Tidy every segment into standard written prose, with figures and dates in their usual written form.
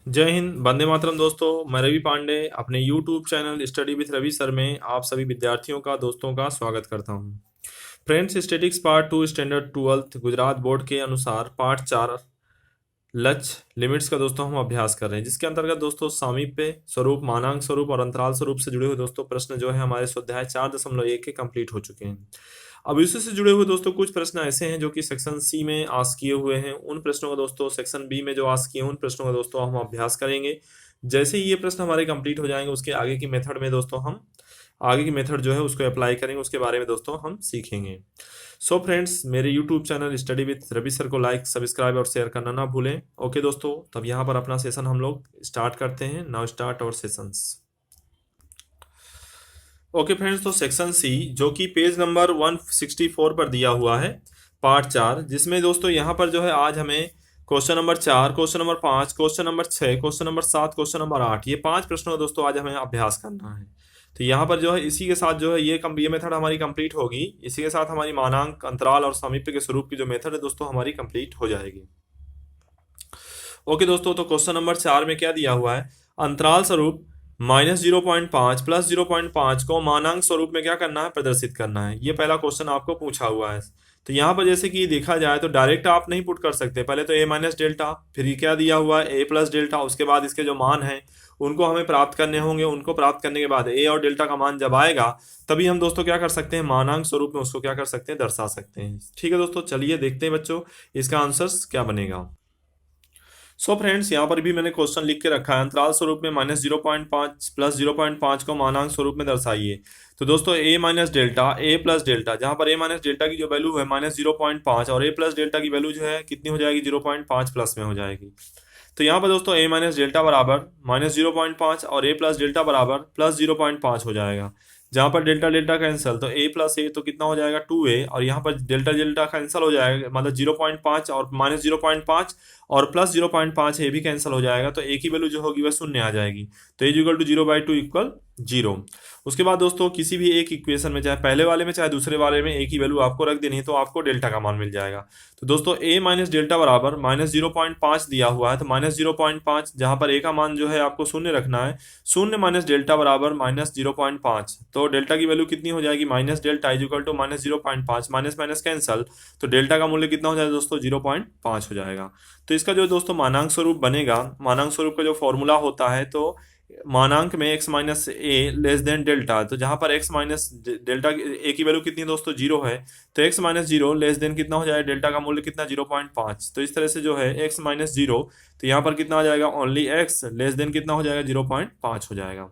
जय हिंद, वंदे मातरम दोस्तों। मैं रवि पांडे अपने YouTube channel study with Ravi sir में आप सभी विद्यार्थियों का दोस्तों का स्वागत करता हूं। Friends, statics part 2 standard 12th Gujarat board के अनुसार पार्ट 4 लक्ष्य लिमिट्स का दोस्तों हम अभ्यास कर रहे हैं, जिसके अंतर्गत दोस्तों सामीप्य स्वरूप, मानांक स्वरूप और अंतराल स्वरूप से जुड़े हुए दोस्तों प्रश्न जो है हमारे स्वाध्याय 4.1 के कंप्लीट हो चुके हैं। अब इसी से जुड़े हुए दोस्तों कुछ प्रश्न ऐसे हैं जो कि सेक्शन सी में आस्क किए हुए हैं। उन प्रश्नों का दोस्तों सेक्शन बी में जो आस्क किए हैं उन प्रश्नों का दोस्तों हम अभ्यास करेंगे। जैसे ही ये प्रश्न हमारे कंप्लीट हो जाएंगे उसके आगे की मेथड में दोस्तों हम आगे की मेथड जो है उसको अप्लाई करेंगे, उसके बारे में दोस्तों हम सीखेंगे। सो फ्रेंड्स, मेरे YouTube channel study with Ravi sir को लाइक, सब्सक्राइब और शेयर करना ना भूलें। ओके दोस्तों, तब यहाँ पर अपना सेशन हम लोग स्टार्ट करते हैं। Now start our sessions. Okay friends, तो सेक्शन सी जो कि पेज नंबर 164 पर दिया हुआ है, पार्ट 4, जिसमें दोस्तों यहाँ पर जो है आज हमें question number 4, question number 5, question number 6, question number 7, question number 8, ये 5 प्रश्नों का दोस्तों आज हमें अभ्यास करना है। तो यहाँ पर जो है इसी के साथ जो है ये मेथड हमारी कंप्लीट होगी। इसी के साथ हमारी मानांक, अंतराल और सामीप्य के स्वरूप की जो मेथड है दोस्तों हमारी कंप्लीट हो जाएगी। ओके दोस्तों, तो क्वेश्चन नंबर 4 में क्या दिया हुआ है, अंतराल स्वरूप -0.5 प्लस 0.5 को मानांक स्वरूप में क्या करना है, प्रदर्शित करना है। ये पहला क्वेश्चन आपको पूछा हुआ है। तो यहाँ पर जैसे कि देखा जाए तो डायरेक्ट आप नहीं पुट कर सकते। पहले तो a माइनस डेल्टा, फिर ये क्या दिया हुआ है a प्लस डेल्टा, उसके बाद इसके जो मान हैं उनको हमें प्राप्त करने होंगे। उनको प्राप्त करने के बाद a और डेल्टा का मान जब आएगा तभी हम दोस्तों क्या कर सकते हैं, मानांक स्वरूप में उसको क्या कर सकते हैं, दर्शा सकते हैं। ठीक है दोस्तों, चलिए देखते हैं बच्चों इसका आंसर क्या बनेगा। सो फ्रेंड्स, यहाँ पर भी मैंने क्वेश्चन लिख के रखा है, अंतराल स्वरूप में -0.5 प्लस 0.5 को मानांक स्वरूप में दर्शाइए। तो दोस्तों a minus delta, a plus delta, जहाँ पर a माइनस डेल्टा की जो वैल्यू है -0.5 और a प्लस डेल्टा की वैल्यू जो है कितनी हो जाएगी, 0.5 प्लस में हो जाएगी। तो यहाँ पर दोस्तों a माइनस डेल्टा बराबर -0.5 और a प्लस डेल्टा बराबर प्लस 0.5 हो जाएगा। जहाँ पर डेल्टा डेल्टा कैंसिल, तो a प्लस ए तो कितना हो जाएगा 2a, और यहाँ पर डेल्टा डेल्टा कैंसिल हो जाएगा, मतलब 0.5 और -0.5 और प्लस 0.5 ए भी कैंसिल हो जाएगा। तो ए की वैल्यू जो होगी वह शून्य आ जाएगी। तो एज इक्वल टू 0/2 इक्वल 0। उसके बाद दोस्तों किसी भी एक इक्वेशन में, चाहे पहले वाले में चाहे दूसरे वाले में, ए की वैल्यू आपको रख देनी है तो आपको डेल्टा का मान मिल जाएगा। तो दोस्तों a माइनस डेल्टा बराबर -0.5 दिया हुआ है, तो -0.5, जहाँ पर a का मान जो है आपको शून्य रखना है। शून्य माइनस डेल्टा बराबर -0.5, तो डेल्टा की वैल्यू कितनी हो जाएगी, minus delta is equal to -0.5, minus minus cancel, तो डेल्टा का मूल्य कितना हो जाएगा दोस्तों, 0.5 हो जाएगा। तो इसका जो दोस्तों मानांक स्वरूप बनेगा, मानांक स्वरूप का जो फॉर्मूला होता है, तो मानांक में x माइनस ए लेस देन डेल्टा, तो जहां पर x माइनस डेल्टा ए की वैल्यू कितनी है दोस्तों, 0 है, तो x minus zero less than कितना हो जाएगा, डेल्टा का मूल्य कितना, 0.5। तो इस तरह से जो है x माइनस जीरो, तो यहाँ पर कितना आ जाएगा, ओनली x लेस देन कितना हो जाएगा, 0.5 हो जाएगा।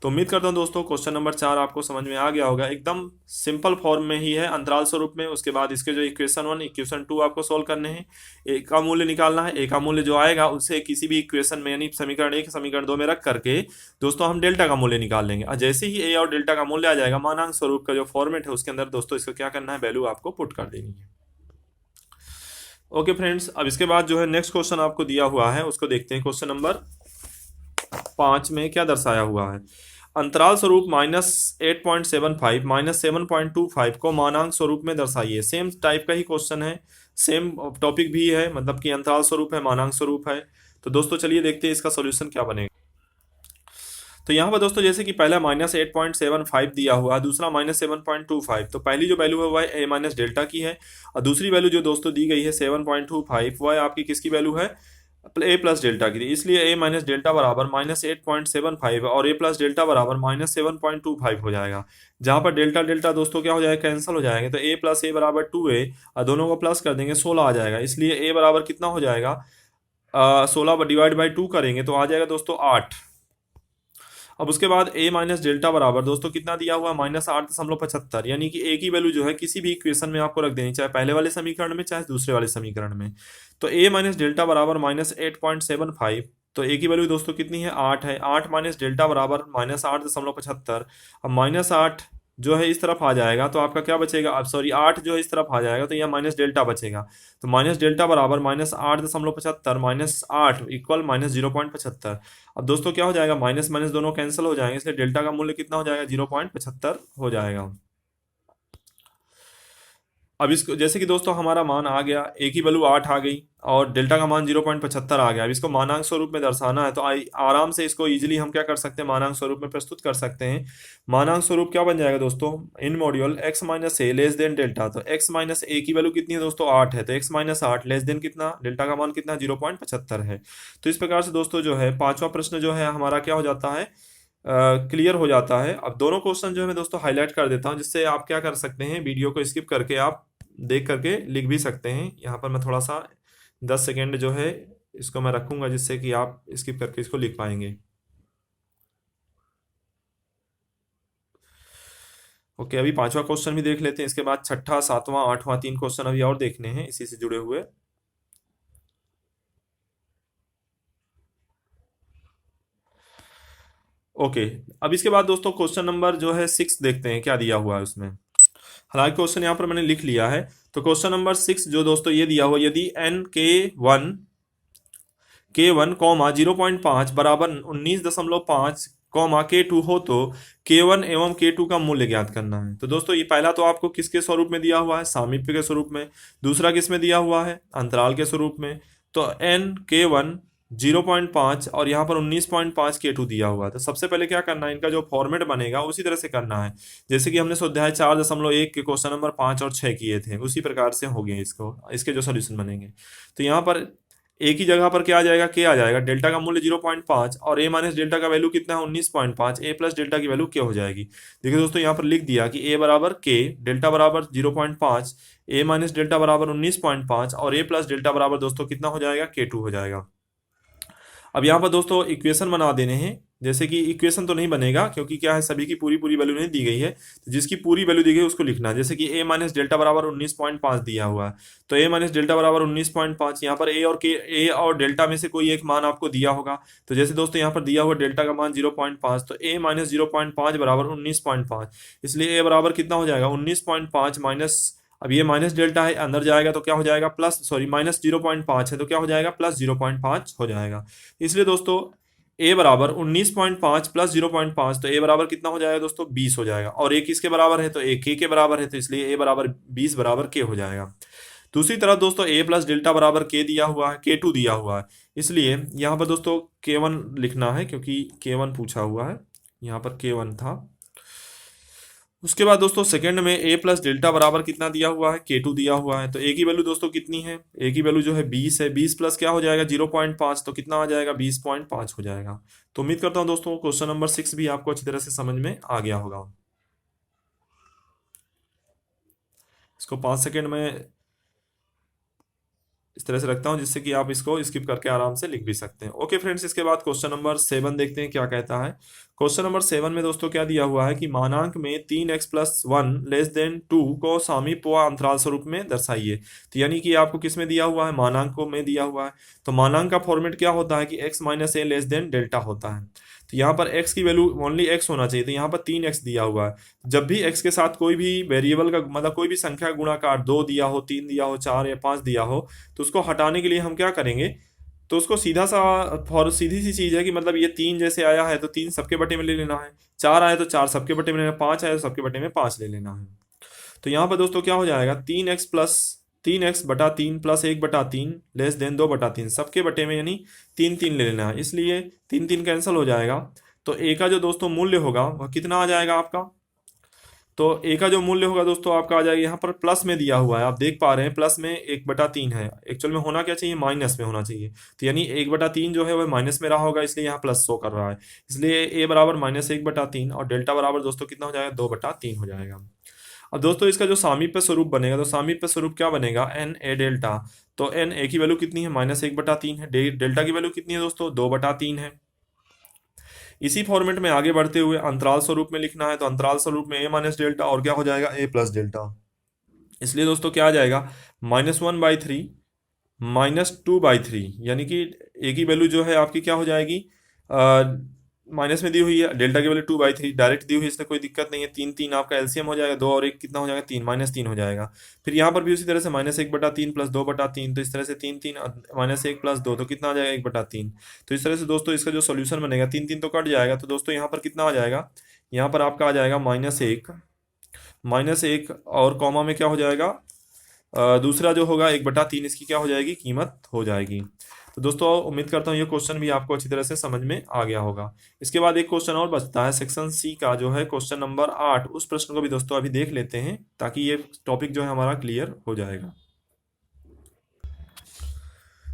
तो उम्मीद करता हूँ दोस्तों क्वेश्चन नंबर 4 आपको समझ में आ गया होगा। एकदम सिंपल फॉर्म में ही है, अंतराल स्वरूप में। उसके बाद इसके जो इक्वेशन 1, इक्वेशन 2 आपको सोल्व करने हैं। ए का मूल्य निकालना है। ए का मूल्य जो आएगा उसे किसी भी इक्वेशन में, यानी समीकरण 1 समीकरण 2 में रख करके दोस्तों हम डेल्टा का मूल्य निकाल लेंगे। और जैसे ही ए और डेल्टा का मूल्य आ जाएगा, मानांक स्वरूप का जो फॉर्मेट है उसके अंदर दोस्तों इसको क्या करना है, वैल्यू आपको पुट कर देनी है। ओके फ्रेंड्स, अब इसके बाद जो है नेक्स्ट क्वेश्चन आपको दिया हुआ है उसको देखते हैं। क्वेश्चन नंबर 5 में क्या दर्शाया हुआ है, अंतराल स्वरूप -8.75 -7.25 को मानांक स्वरूप में दर्शाइए। सेम टाइप का ही क्वेश्चन है, सेम टॉपिक भी है, मतलब कि अंतराल स्वरूप है, मानांक स्वरूप है। तो दोस्तों चलिए देखते हैं इसका सॉल्यूशन क्या बनेगा। तो यहाँ पर दोस्तों जैसे कि पहला -8.75 दिया हुआ है, दूसरा -7.25, तो पहली जो वैल्यू है वह ए माइनस डेल्टा की है, और दूसरी वैल्यू जो दोस्तों दी गई है 7.25 वह आपकी किसकी वैल्यू है, ए प्लस डेल्टा की थी। इसलिए ए माइनस डेल्टा बराबर -8.75 और ए प्लस डेल्टा बराबर -7.25 हो जाएगा। जहां पर डेल्टा डेल्टा दोस्तों क्या हो जाएगा, कैंसिल हो जाएंगे। तो ए प्लस ए बराबर 2a, और दोनों को प्लस कर देंगे 16 आ जाएगा। इसलिए ए बराबर कितना हो जाएगा, 16 डिवाइड बाई 2 करेंगे तो आ जाएगा दोस्तों 8। अब उसके बाद a माइनस डेल्टा बराबर दोस्तों कितना दिया हुआ, -8.75, यानी कि a की वैल्यू जो है किसी भी इक्वेशन में आपको रख देनी, चाहे पहले वाले समीकरण में चाहे दूसरे वाले समीकरण में। तो a माइनस डेल्टा बराबर -8.75, तो a की वैल्यू दोस्तों कितनी है, 8 है। 8 माइनस डेल्टा बराबर -8.75। अब -8 जो है इस तरफ आ जाएगा तो आपका क्या बचेगा, अब सॉरी 8 जो है इस तरफ आ जाएगा तो यह माइनस डेल्टा बचेगा। तो माइनस डेल्टा बराबर -8.75 -8 इक्वल -0.75। अब दोस्तों क्या हो जाएगा, माइनस माइनस दोनों कैंसिल हो जाएंगे, इसलिए डेल्टा का मूल्य कितना हो जाएगा, 0.75 हो जाएगा। अब इसको जैसे कि दोस्तों हमारा मान आ गया, ए की वैल्यू 8 आ गई और डेल्टा का मान 0.75 आ गया। अब इसको मानांक स्वरूप में दर्शाना है तो आराम से इसको इजीली हम क्या कर सकते हैं, मानांक स्वरूप में प्रस्तुत कर सकते हैं। मानांक स्वरूप क्या बन जाएगा दोस्तों, इन मॉड्यूल x माइनस ए लेस देन डेल्टा। तो x माइनस ए की वैल्यू कितनी है दोस्तों, 8 है, तो x माइनस 8 लेस देन कितना, डेल्टा का मान कितना, 0.75 है। तो इस प्रकार से दोस्तों जो है पांचवा प्रश्न जो है हमारा क्या हो जाता है, क्लियर हो जाता है। अब दोनों क्वेश्चन जो है मैं दोस्तों हाईलाइट कर देता हूं, जिससे आप क्या कर सकते हैं, वीडियो को स्किप करके आप देख करके लिख भी सकते हैं। यहाँ पर मैं थोड़ा सा 10 सेकेंड जो है इसको मैं रखूंगा, जिससे कि आप स्किप करके इसको लिख पाएंगे। ओके, अभी पांचवा क्वेश्चन भी देख लेते हैं, इसके बाद छठा, सातवां, आठवां, 3 क्वेश्चन अभी और देखने हैं इसी से जुड़े हुए। ओके, अब इसके बाद दोस्तों क्वेश्चन नंबर जो है 6 देखते हैं क्या दिया हुआ है उसमें। हालांकि क्वेश्चन यहाँ पर मैंने लिख लिया है। तो क्वेश्चन नंबर 6 जो दोस्तों ये दिया हुआ, यदि एन के वन कॉमा 0.5 बराबर 19.5 कॉमा के टू हो तो के1 एवं के2 का मूल्य ज्ञात करना है। तो दोस्तों ये पहला तो आपको किसके स्वरूप में दिया हुआ है, सामीप्य के स्वरूप में। दूसरा किस में दिया हुआ है, अंतराल के स्वरूप में। तो एन के1 0.5 और यहाँ पर 19.5 के टू दिया हुआ है। तो सबसे पहले क्या करना है, इनका जो फॉर्मेट बनेगा उसी तरह से करना है, जैसे कि हमने स्वाध्याय 4.1 के क्वेश्चन नंबर 5 और 6 किए थे, उसी प्रकार से हो गए इसको, इसके जो सोल्यूशन बनेंगे। तो यहाँ पर एक ही जगह पर क्या आ जाएगा, के आ जाएगा, डेल्टा का मूल्य 0.5 और ए माइनस डेल्टा का वैल्यू कितना है 19.5, ए प्लस डेल्टा की वैल्यू के हो जाएगी। देखिए दोस्तों यहाँ पर लिख दिया कि ए बराबर के, डेल्टा बराबर 0.5, ए माइनस डेल्टा बराबर 19.5 और ए प्लस डेल्टा बराबर दोस्तों कितना हो जाएगा, के2 हो जाएगा। अब यहाँ पर दोस्तों इक्वेशन बना देने हैं, जैसे कि इक्वेशन तो नहीं बनेगा क्योंकि क्या है, सभी की पूरी पूरी वैल्यू नहीं दी गई है, तो जिसकी पूरी वैल्यू दी गई है उसको लिखना है। जैसे कि ए माइनस डेल्टा बराबर 19.5 दिया हुआ है, तो ए माइनस डेल्टा बराबर 19.5, यहाँ पर ए और डेल्टा में से कोई एक मान आपको दिया होगा। तो जैसे दोस्तों यहाँ पर दिया हुआ डेल्टा का मान 0.5, तो ए माइनस 0.5 बराबर 19.5, इसलिए ए बराबर कितना हो जाएगा 19.5 माइनस, अब ये माइनस डेल्टा है, अंदर जाएगा तो क्या हो जाएगा प्लस, सॉरी माइनस 0.5 है तो क्या हो जाएगा प्लस 0.5 हो जाएगा। इसलिए दोस्तों ए बराबर 19.5 प्लस 0.5, तो ए बराबर कितना हो जाएगा दोस्तों 20 हो जाएगा, और ए किसके बराबर है, तो ए के बराबर है, तो इसलिए ए बराबर 20 बराबर के हो जाएगा। दूसरी तरफ दोस्तों ए प्लस डेल्टा बराबर के दिया हुआ है, के2 दिया हुआ है, इसलिए यहाँ पर दोस्तों के1 लिखना है क्योंकि के1 पूछा हुआ है, यहाँ पर के1 था। उसके बाद दोस्तों सेकंड में ए प्लस डेल्टा बराबर कितना दिया हुआ है, के2 दिया हुआ है। तो ए की वैल्यू दोस्तों कितनी है, ए की वैल्यू जो है 20 है, 20 प्लस क्या हो जाएगा 0.5, तो कितना आ जाएगा 20.5 हो जाएगा। तो उम्मीद करता हूं दोस्तों क्वेश्चन नंबर 6 भी आपको अच्छी तरह से समझ में आ गया होगा। इसको 5 सेकेंड में इस तरह से रखता हूं, जिससे कि आप इसको स्किप करके आराम से लिख भी सकते हैं। ओके फ्रेंड्स, इसके बाद क्वेश्चन नंबर 7 देखते हैं क्या कहता है। क्वेश्चन नंबर 7 में दोस्तों क्या दिया हुआ है कि मानांक में 3x+1 लेस देन 2 को सामीप्य व अंतराल स्वरूप में दर्शाइए। तो यानी कि आपको किस में दिया हुआ है, मानांकों में दिया हुआ है। तो मानांक का फॉर्मेट क्या होता है कि x माइनस ए लेस देन डेल्टा होता है। तो यहाँ पर x की वैल्यू ओनली x होना चाहिए, तो यहाँ पर 3x दिया हुआ है। जब भी x के साथ कोई भी वेरिएबल का मतलब कोई भी संख्या का गुणाकार 2 दिया हो, 3 दिया हो, 4 या 5 दिया हो, तो उसको हटाने के लिए हम क्या करेंगे, तो उसको सीधा सा फॉर सीधी सी चीज है कि मतलब ये 3 जैसे आया है तो 3 सबके बटे में ले लेना है, 4 आया तो 4 सबके बटे में लेना है, 5 आया तो सबके बटे में 5 ले लेना है। तो यहाँ पर दोस्तों क्या हो जाएगा 3x प्लस 1/3 लेस देन 2/3 सबके बटे में, यानी 3 ले लेना है, इसलिए 3 कैंसिल हो जाएगा। तो ए का जो दोस्तों मूल्य होगा वह कितना आ जाएगा आपका, तो ए का जो मूल्य होगा दोस्तों आपका आ जाएगा, यहाँ पर प्लस में दिया हुआ है, आप देख पा रहे हैं प्लस में 1/3 है, एक्चुअल में होना क्या चाहिए माइनस में होना चाहिए। तो यानी 1/3 जो है वह माइनस में रहा होगा, इसलिए यहाँ प्लस शो कर रहा है, इसलिए ए बराबर -1/3 और डेल्टा बराबर दोस्तों कितना हो जाएगा 2/3 हो जाएगा। अब दोस्तों इसका जो सामीप्य स्वरूप बनेगा, तो सामीप्य स्वरूप क्या बनेगा एन ए डेल्टा। तो एन ए की वैल्यू कितनी है -1/3 है, डेल्टा की वैल्यू कितनी है दोस्तों 2/3 है। इसी फॉर्मेट में आगे बढ़ते हुए अंतराल स्वरूप में लिखना है, तो अंतराल स्वरूप में ए माइनस डेल्टा और क्या हो जाएगा ए प्लस डेल्टा। इसलिए दोस्तों क्या आ जाएगा -1/3 -2/3, यानी कि ए की वैल्यू जो है आपकी क्या हो जाएगी, माइनस में दी हुई है, डेल्टा की वैल्यू 2/3 डायरेक्ट दी हुई है, इसलिए कोई दिक्कत नहीं है। 3 आपका एलसीएम हो जाएगा, 2 और 1 कितना हो जाएगा 3, -3 हो जाएगा। फिर यहाँ पर भी उसी तरह से -1/3 प्लस 2/3, तो इस तरह से 3 -1 प्लस 2 तो कितना आ जाएगा 1/3। तो इस तरह से दोस्तों इसका जो सोल्यूशन बनेगा 3 तो कट जाएगा, तो दोस्तों यहाँ पर कितना आ जाएगा, यहाँ पर आपका आ जाएगा -1 और कॉमा में क्या हो जाएगा दूसरा जो होगा 1/3 इसकी क्या हो जाएगी, कीमत हो जाएगी। तो दोस्तों उम्मीद करता हूँ ये क्वेश्चन भी आपको अच्छी तरह से समझ में आ गया होगा। इसके बाद एक क्वेश्चन और बचता है सेक्शन सी का, जो है क्वेश्चन नंबर 8। उस प्रश्न को भी दोस्तों अभी देख लेते हैं ताकि ये टॉपिक जो है हमारा क्लियर हो जाएगा।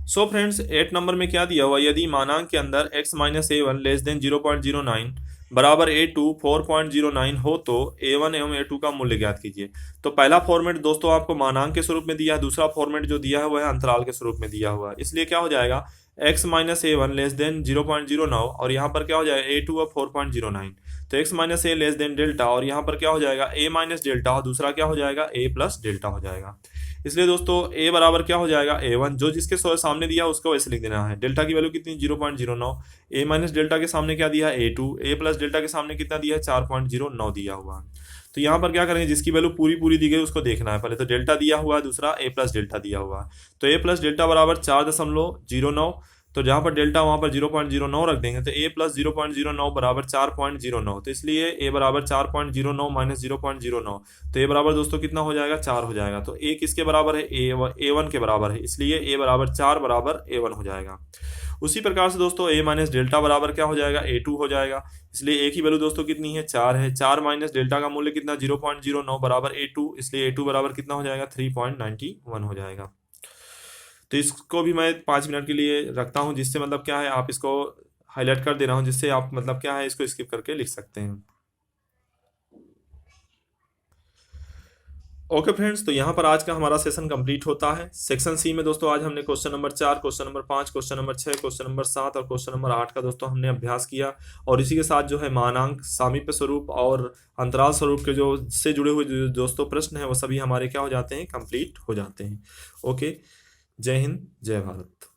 सो फ्रेंड्स 8 नंबर में क्या दिया हुआ, यदि मानांक के अंदर x माइनस ए वन लेस देन 0.09 बराबर a2 4.09 हो तो a1 एवं a2 का मूल्य ज्ञात कीजिए। तो पहला फॉर्मेट दोस्तों आपको मानांक के स्वरूप में दिया है, दूसरा फॉर्मेट जो दिया है वह है अंतराल के स्वरूप में दिया हुआ है। इसलिए क्या हो जाएगा, x माइनस ए वन लेस देन 0.09 और यहाँ पर क्या हो जाएगा a2 और 4.09। तो x माइनस ए लेस देन डेल्टा और यहाँ पर क्या हो जाएगा a माइनस डेल्टा और दूसरा क्या हो जाएगा a प्लस डेल्टा हो जाएगा। इसलिए दोस्तों a बराबर क्या हो जाएगा a1, जो जिसके सामने दिया उसको वैसे लिख देना है। डेल्टा की वैल्यू कितनी 0.09, a माइनस डेल्टा के सामने क्या दिया है a2, a प्लस डेल्टा के सामने कितना दिया है 4.09 दिया हुआ है। तो यहाँ पर क्या करेंगे, जिसकी वैल्यू पूरी पूरी दी गई उसको देखना है। पहले तो डेल्टा दिया हुआ है, दूसरा a प्लस डेल्टा दिया हुआ है। तो a प्लस डेल्टा बराबर 4.09, तो जहाँ पर डेल्टा वहाँ पर 0.09 रख देंगे तो a प्लस 0.09 बराबर 4.09। तो इसलिए a बराबर 4.09 माइनस 0.09, तो a बराबर दोस्तों कितना हो जाएगा 4 हो जाएगा। तो a किसके बराबर है, a1 के बराबर है, इसलिए a बराबर 4 बराबर a1 हो जाएगा। उसी प्रकार से दोस्तों a माइनस डेल्टा बराबर क्या हो जाएगा a2 हो जाएगा। इसलिए a की वैल्यू दोस्तों कितनी है 4 है, 4 माइनस डेल्टा का मूल्य कितना 0.09 बराबर a2, इसलिए a2 बराबर कितना हो जाएगा 3.91 हो जाएगा। तो इसको भी मैं 5 मिनट के लिए रखता हूँ, जिससे मतलब क्या है आप इसको हाईलाइट कर दे रहा हूँ, जिससे आप मतलब क्या है इसको स्किप करके लिख सकते हैं। ओके फ्रेंड्स, तो यहाँ पर आज का हमारा सेशन कंप्लीट होता है। सेक्शन सी में दोस्तों आज हमने question number 4, question number 5, question number 6, question number 7 और क्वेश्चन नंबर 8 का दोस्तों हमने अभ्यास किया। और इसी के साथ जो है मानांक, सामीप्य स्वरूप और अंतराल स्वरूप के जो से जुड़े हुए जो दोस्तों प्रश्न है वो सभी हमारे क्या हो जाते हैं, कंप्लीट हो जाते हैं। ओके, जय हिंद, जय भारत।